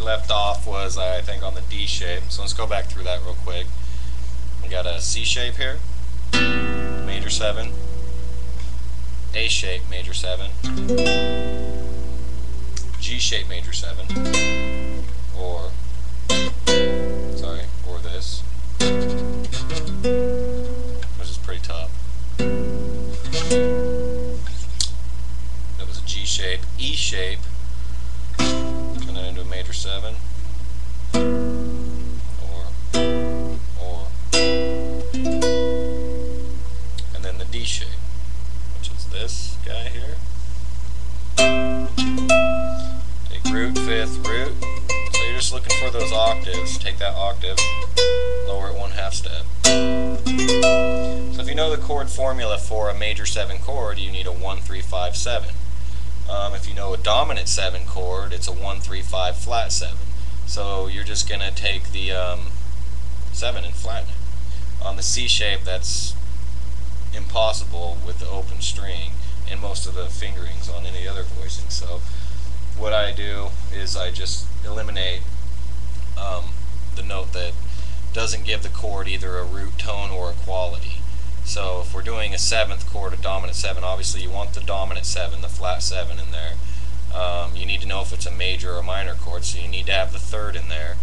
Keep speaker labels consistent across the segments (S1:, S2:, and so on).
S1: left off was, I think, on the D shape. So let's go back through that real quick. We got a C shape here, major 7, A shape, major 7, G shape, major 7, or this, which is pretty tough. That was a G shape, E shape, and then into a major 7, or, and then the D shape, which is this guy here. Take root, 5th, root. So you're just looking for those octaves. Take that octave, lower it 1/2 step. So if you know the chord formula for a major 7 chord, you need a 1, 3, 5, 7. If you know a dominant 7 chord, it's a 1, 3, 5, flat 7. So you're just going to take the 7 and flatten it. On the C shape, that's impossible with the open string and most of the fingerings on any other voicing. So what I do is I just eliminate the note that doesn't give the chord either a root tone or a quality. So if we're doing a 7th chord, a dominant 7, obviously you want the dominant 7, the flat 7 in there. You need to know if it's a major or a minor chord, so you need to have the 3rd in there.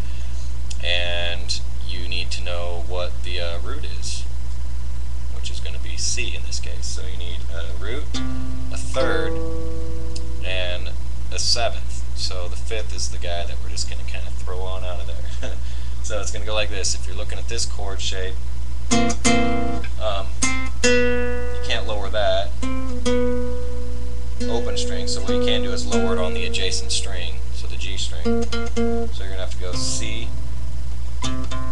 S1: And you need to know what the root is, which is going to be C in this case. So you need a root, a 3rd, and a 7th. So the 5th is the guy that we're just going to kind of throw on out of there. So it's going to go like this. If you're looking at this chord shape, you can't lower that open string, so what you can do is lower it on the adjacent string, so the G string. So you're going to have to go C,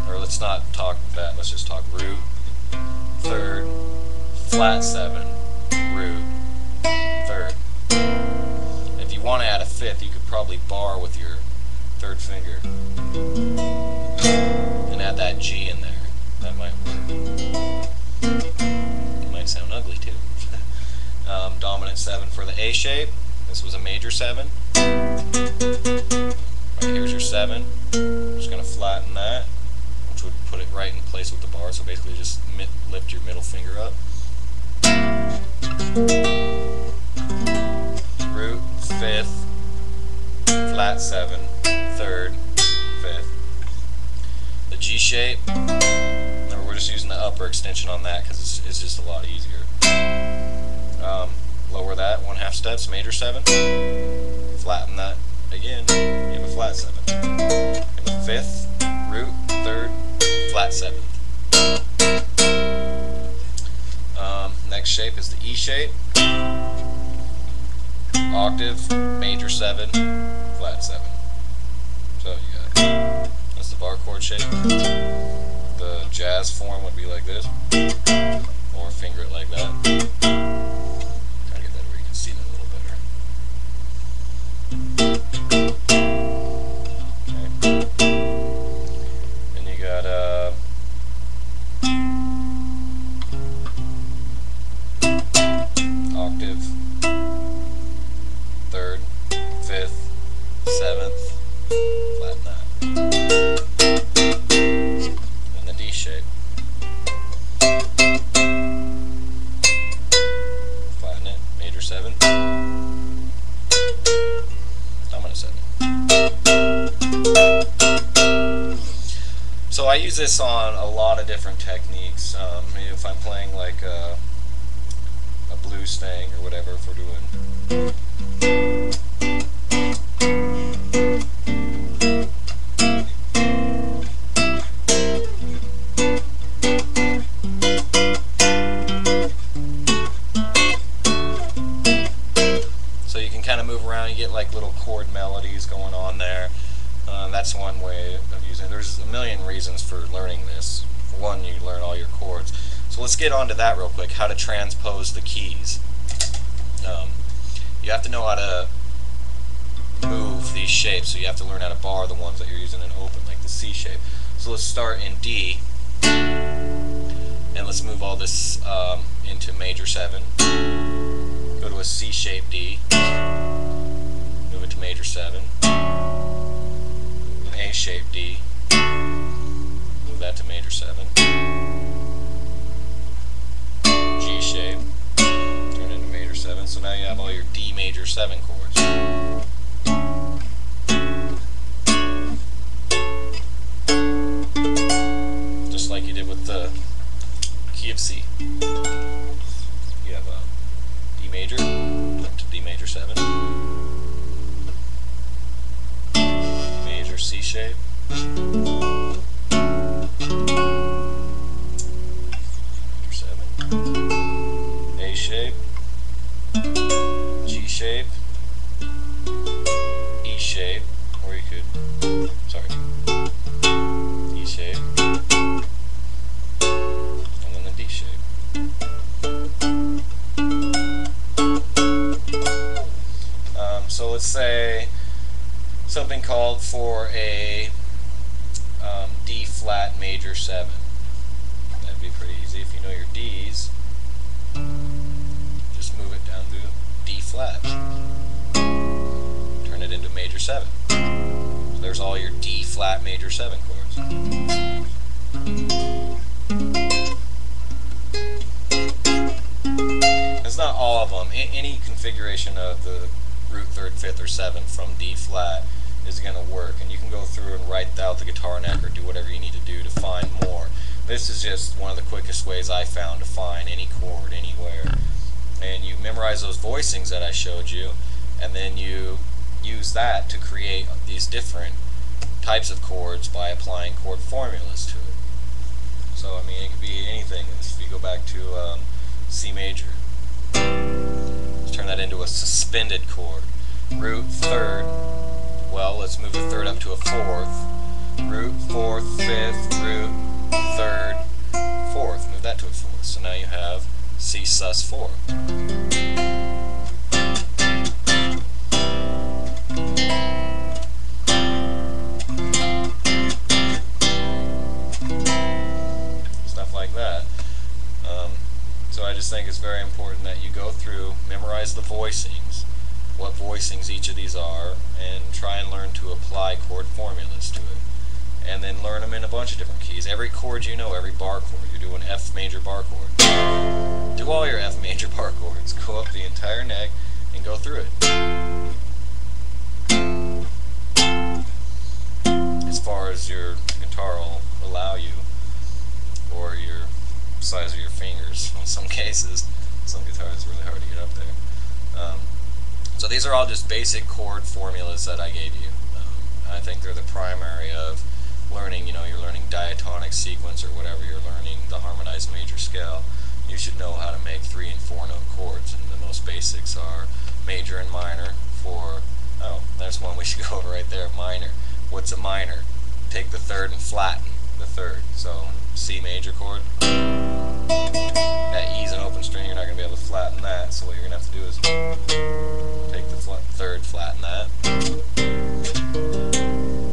S1: or let's not talk that, let's just talk root, 3rd, flat 7, root, 3rd. If you want to add a 5th, you could probably bar with your 3rd finger and add that G in there. That might work. It might sound ugly too. Dominant 7 for the A shape. This was a major 7. Right, here's your 7. I'm just going to flatten that, which would put it right in place with the bar. So basically just lift your middle finger up. Root, 5th, flat 7, 3rd, 5th. The G shape, remember we're just using the upper extension on that because it's just a lot easier. Lower that 1/2 steps, major 7, flatten that again, you have a flat 7. And the 5th, root, 3rd, flat 7th. Next shape is the E shape. Octave, major 7, flat 7. So you got that's the bar chord shape. The jazz form would be like this, or finger it like that. Try to get that where you can see that a little better. Okay. Then you got octave, 3rd, 5th, 7th, flatten that. And the D shape. Flatten it, major 7, dominant 7. So I use this on a lot of different techniques. Maybe if I'm playing like a blues thing or whatever, if we're doing you get like little chord melodies going on there. That's one way of using it. There's a million reasons for learning this. For one, you learn all your chords. So let's get on to that real quick, how to transpose the keys. You have to know how to move these shapes, so you have to learn how to bar the ones that you're using in open, like the C shape. So let's start in D, and let's move all this into major 7. Go to a C shape D, move it to major 7, A shape D, move that to major 7. G shape, turn it into major 7. So now you have all your D major 7 chords. Just like you did with the key of C. You have a D major to D major 7. Major C shape. Major 7. A shape. G shape. E shape. Or you could, sorry, E shape. And then the D shape. So let's say something called for a D flat major 7. That'd be pretty easy. If you know your D's, just move it down to D flat. Turn it into major 7. So there's all your D flat major 7 chords. It's not all of them. Any configuration of the root 3rd, 5th, or 7th from D flat is going to work, and you can go through and write out the guitar neck or do whatever you need to do to find more. This is just one of the quickest ways I found to find any chord anywhere. And you memorize those voicings that I showed you, and then you use that to create these different types of chords by applying chord formulas to it. So I mean, it could be anything. If you go back to C major, let's turn that into a suspended chord. Root 3rd, well, let's move the 3rd up to a 4th. Root 4th, 5th, root 3rd, 4th. Move that to a 4th. So now you have C sus 4. Stuff like that. So I just think it's very important that you go through, memorize the voicings, what voicings each of these are, and try and learn to apply chord formulas to it. And then learn them in a bunch of different keys. Every chord you know, every bar chord. You're doing F major bar chord. Do all your F major bar chords. Go up the entire neck and go through it. As far as your guitar will allow you, or your size of your fingers in some cases. Some guitars it's really hard to get up there. So these are all just basic chord formulas that I gave you. I think they're the primary of learning, you're learning diatonic sequence or whatever you're learning, the harmonized major scale. You should know how to make 3- and 4-note chords, and the most basics are major and minor for, there's one we should go over right there, minor. What's a minor? Take the 3rd and flatten the 3rd. So C major chord, that E's an open string, you're not going to be able to flatten that, so what you're going to have to do is take the 3rd, flatten that.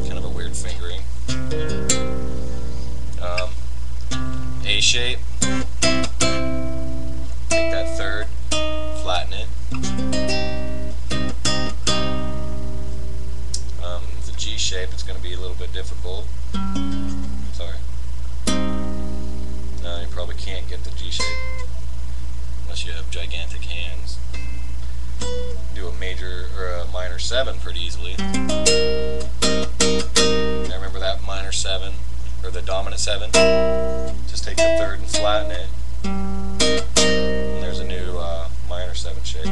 S1: Kind of a weird fingering. A shape, take that 3rd, flatten it. The G shape, it's going to be a little bit difficult. Sorry. No, you probably can't get the G shape unless you have gigantic hands. Do a major or a minor 7 pretty easily. Now remember that minor 7 or the dominant 7? Just take the 3rd and flatten it. And there's a new minor 7 shape.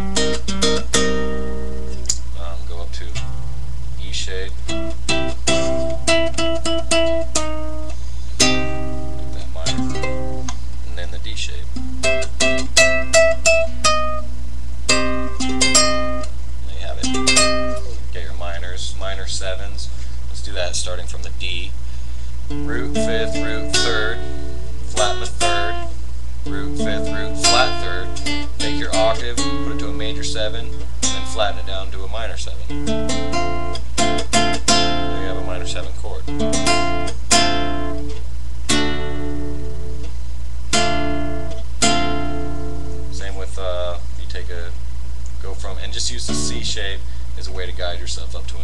S1: Go up to E shape. That minor. And then the D shape. Minor 7s. Let's do that starting from the D. Root 5th, root 3rd, flatten the 3rd, root 5th, root, flat 3rd. Take your octave, put it to a major 7, and then flatten it down to a minor 7. There you have a minor 7 chord. Same with you take a, go from, and just use the C shape as a way to guide yourself up to an